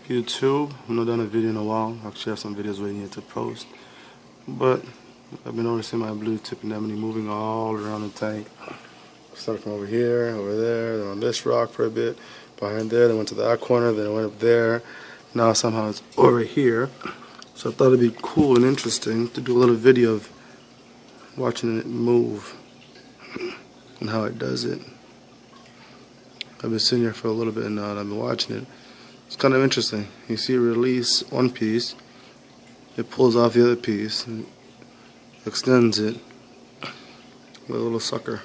YouTube. I've not done a video in a while. Actually, I have some videos waiting here to post. But I've been noticing my blue tip anemone moving all around the tank. Started from over here, over there, then on this rock for a bit, behind there, then went to that corner, then it went up there. Now somehow it's over here. So I thought it'd be cool and interesting to do a little video of watching it move and how it does it. I've been sitting here for a little bit now and I've been watching it. It's kind of interesting. You see it release one piece, it pulls off the other piece, and extends it with a little sucker.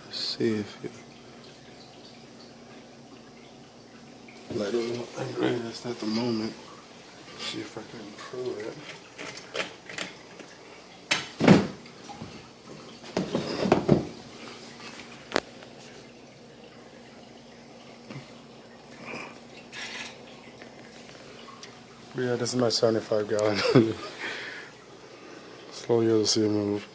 Let's see if you light isn't the greatest at the moment. Let's see if I can improve it. Yeah, this is my 75 gallon. Slowly you'll see it move.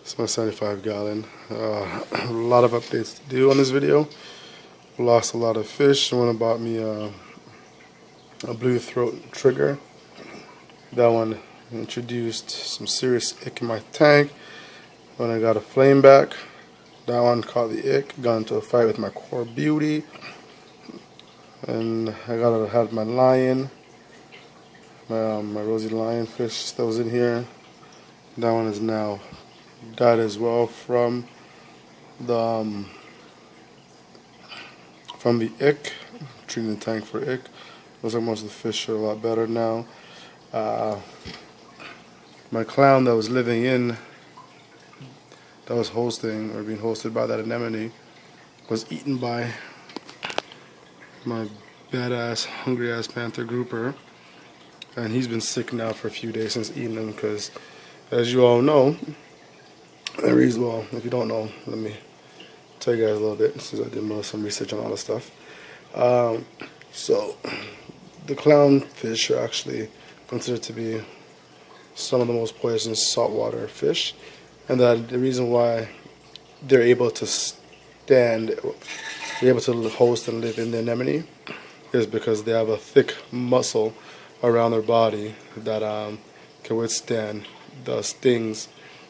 This is my 75 gallon. A lot of updates to do on this video. Lost a lot of fish. Someone bought me a blue throat trigger. That one introduced some serious ick in my tank. When I got a flame back, that one caught the ick. Got into a fight with my core beauty. And I had my lion. My rosy lionfish that was in here, that one is now died as well from the ick. Treating the tank for ick. Looks like most of the fish are a lot better now. My clown that was living in, that was hosting or being hosted by that anemone, was eaten by my badass, hungry ass panther grouper. And he's been sick now for a few days since eating them because, as you all know, well, if you don't know, let me tell you guys a little bit since I did some research on all this stuff. So, the clownfish are actually considered to be some of the most poisonous saltwater fish, and that the reason why they're able to host and live in the anemone is because they have a thick muscle around their body that can withstand the stings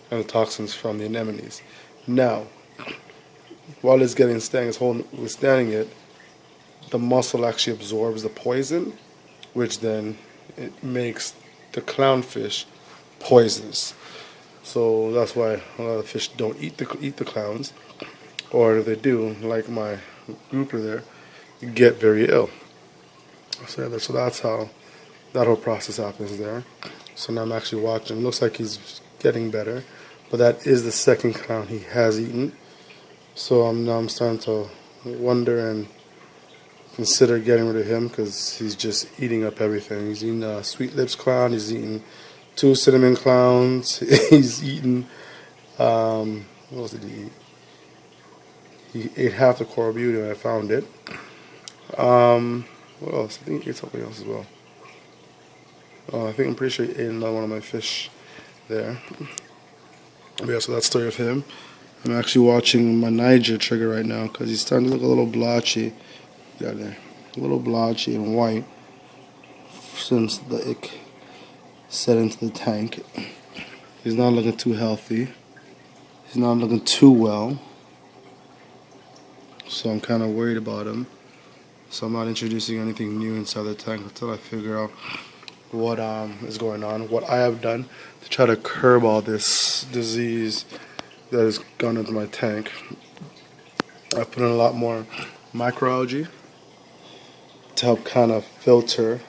and the toxins from the anemones. Now, while it's getting stung, it's withstanding it, the muscle actually absorbs the poison, which then it makes the clownfish poisonous. So that's why a lot of fish don't eat the clowns, or if they do, like my grouper there, get very ill. So that's how that whole process happens there. So now I'm actually watching. It looks like he's getting better, but that is the second clown he has eaten. So I'm starting to wonder and consider getting rid of him because he's just eating up everything. He's eating a sweet lips clown. He's eating 2 cinnamon clowns. He's eaten. What else did he eat? He ate half the coral beauty when I found it. What else? I think he ate something else as well. I'm pretty sure he ate another one of my fish there. But yeah, so that's the story of him. I'm actually watching my Niger trigger right now because he's starting to look a little blotchy. Got there, a little blotchy and white since the ick set into the tank. He's not looking too healthy. He's not looking too well. So I'm kind of worried about him. So I'm not introducing anything new inside the tank until I figure out what is going on, what I have done to try to curb all this disease that has gone into my tank. I put in a lot more microalgae to help kind of filter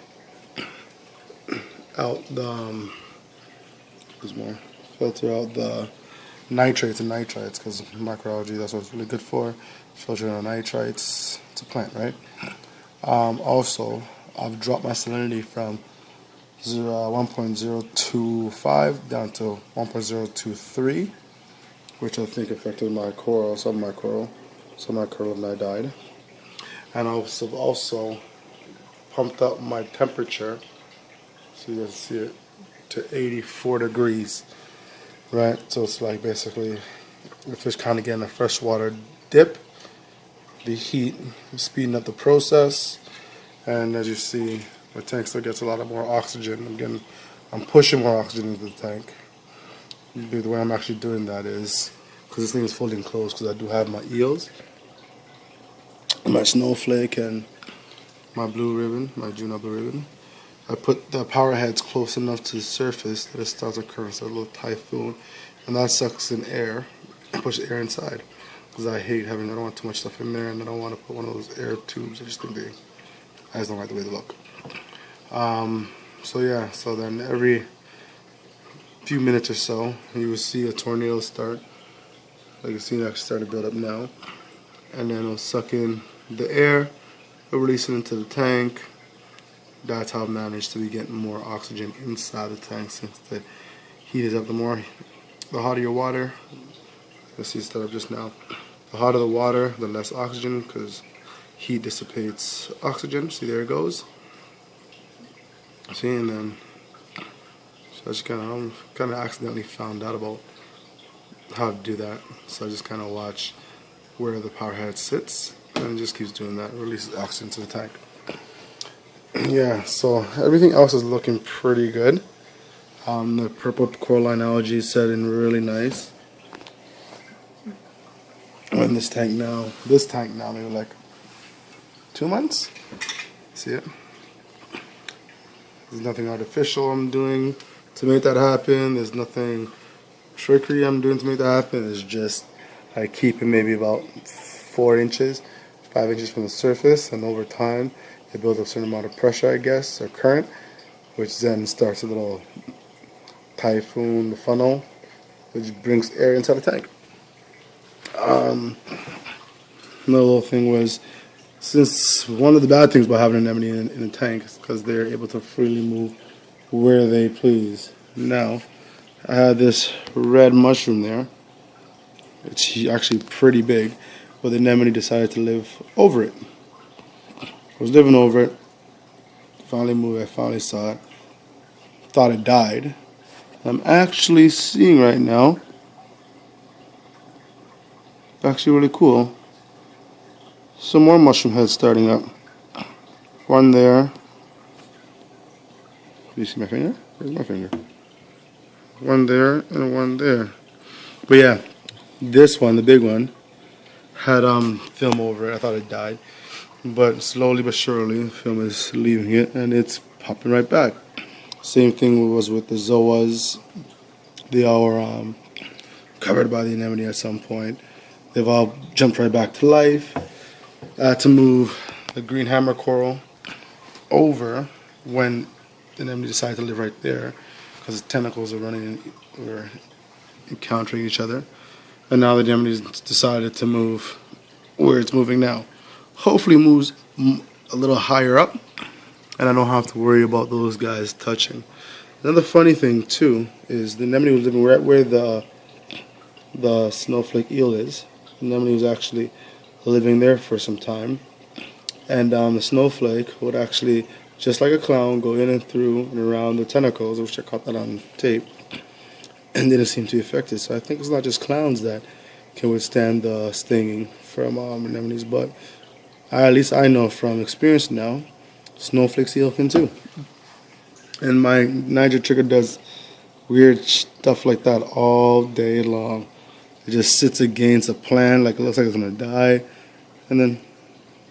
out the nitrates and nitrites, because microalgae, that's what it's really good for, filtering out nitrites. It's a plant, right? Also, I've dropped my salinity from 1.025 down to 1.023, which I think affected my coral. Some of my coral have now died. And I've also pumped up my temperature, so you guys see it, to 84 degrees, right? So it's like basically the fish kind of getting a freshwater dip, the heat speeding up the process, and as you see, my tank still gets a lot of more oxygen. I'm pushing more oxygen into the tank. The way I'm actually doing that is because this thing is fully enclosed, because I do have my eels, my snowflake, and my blue ribbon, my Juno blue ribbon. I put the power heads close enough to the surface that it starts occurring, so a little typhoon, and that sucks in air and pushes air inside. Because I don't want too much stuff in there, and I don't want to put one of those air tubes. I just don't like the way they look. So yeah, so then every few minutes or so, you will see a tornado start. Like you see, it actually starting to build up now. And then it'll suck in the air, it'll release it into the tank. That's how I managed to be getting more oxygen inside the tank, since the heat is up. The hotter your water, let's see, start up just now. The hotter the water, the less oxygen, because heat dissipates oxygen. See, there it goes. See, and then so I just kind of accidentally found out about how to do that. So I just kind of watch where the power head sits, and it just keeps doing that. It releases oxygen to the tank. Yeah, so everything else is looking pretty good. The purple coralline algae is setting really nice. And this tank now, maybe like 2 months. See it? There's nothing artificial I'm doing to make that happen. There's nothing trickery I'm doing to make that happen. It's just I keep it maybe about 4 inches, 5 inches from the surface, and over time it builds a certain amount of pressure, I guess, or current, which then starts a little typhoon funnel, which brings air inside the tank. Another little thing was, since one of the bad things about having an anemone in a tank is because they're able to freely move where they please. Now, I had this red mushroom there. It's actually pretty big, but the anemone decided to live over it. I was living over it, finally moved, I finally saw it, thought it died. I'm actually seeing right now, actually really cool, some more mushroom heads starting up. One there. Do you see my finger? Where's my finger? One there and one there. But yeah, this one, the big one, had film over it. I thought it died. But slowly but surely, the film is leaving it and it's popping right back. Same thing was with the zoas. They all were covered by the anemone at some point. They've all jumped right back to life. I had to move the green hammer coral over when the anemone decided to live right there, because the tentacles are were encountering each other. And now the anemone decided to move where it's moving now. Hopefully it moves a little higher up, and I don't have to worry about those guys touching. Another funny thing too is the anemone was living right where the snowflake eel is. The anemone was actually living there for some time, and the snowflake would actually, just like a clown, go in and through and around the tentacles. I wish I caught that on tape, and didn't seem to be affected. So I think it's not just clowns that can withstand the stinging from anemones, but at least I know from experience now, snowflake eel can too. And my Niger trigger does weird stuff like that all day long. It just sits against a plant like it looks like it's gonna die, and then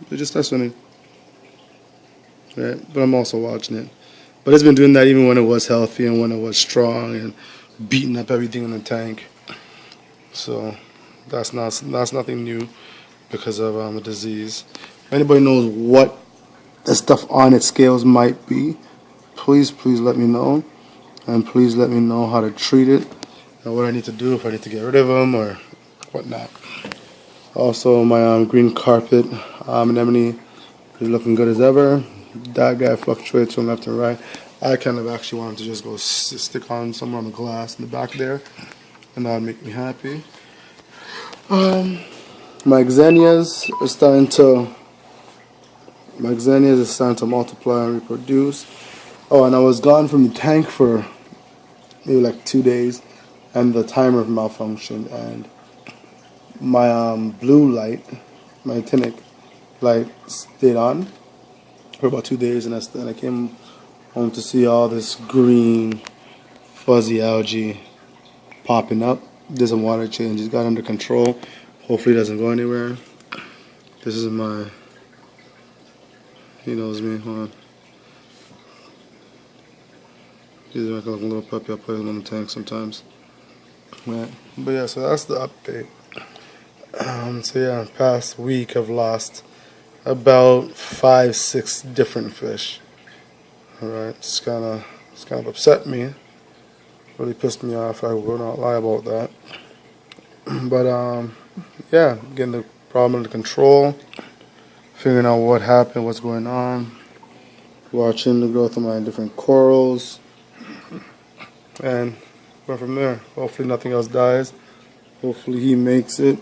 it just starts swimming. Right? But I'm also watching it. But it's been doing that even when it was healthy and when it was strong and beating up everything in the tank. So that's nothing new because of the disease. If anybody knows what the stuff on its scales might be, please let me know, and please let me know how to treat it and what I need to do, if I need to get rid of them or whatnot. Also, my green carpet anemone is looking good as ever. That guy fluctuates from left and right. I kind of actually want him to just go stick on somewhere on the glass in the back there, and that would make me happy. My xenias are starting to multiply and reproduce. Oh, and I was gone from the tank for maybe like 2 days, and the timer malfunctioned, and my blue light, my actinic light stayed on for about 2 days, and then I came home to see all this green fuzzy algae popping up. There's a water change. It's got under control. Hopefully it doesn't go anywhere. This is my, he knows me, hold on. He's like a little puppy. I play with him in the tank sometimes. Right. But yeah, so that's the update. So yeah, past week I've lost about 5-6 different fish. Alright, it's kind of upset me. Really pissed me off. I will not lie about that. But yeah, getting the problem under control, figuring out what happened, what's going on, watching the growth of my different corals, and go from there. Hopefully nothing else dies. Hopefully he makes it.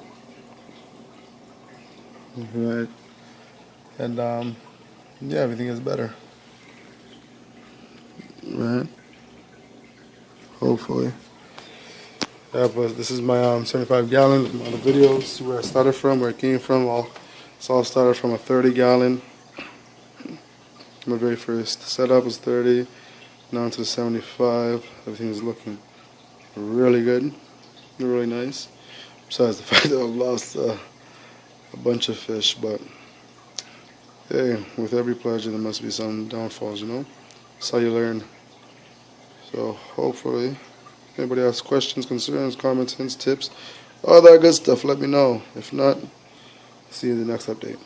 Right. And yeah, everything is better. Right. Hopefully. Yeah, but this is my 75 gallon with my other videos. See where I started from, where it came from. It's all started from a 30 gallon. My very first setup was 30. Now into the 75. Everything is looking really good. Really nice. Besides the fact that I've lost a bunch of fish, but hey, with every pleasure there must be some downfalls, you know? That's how you learn. So hopefully, if anybody has questions, concerns, comments, hints, tips, all that good stuff, let me know. If not, see you in the next update.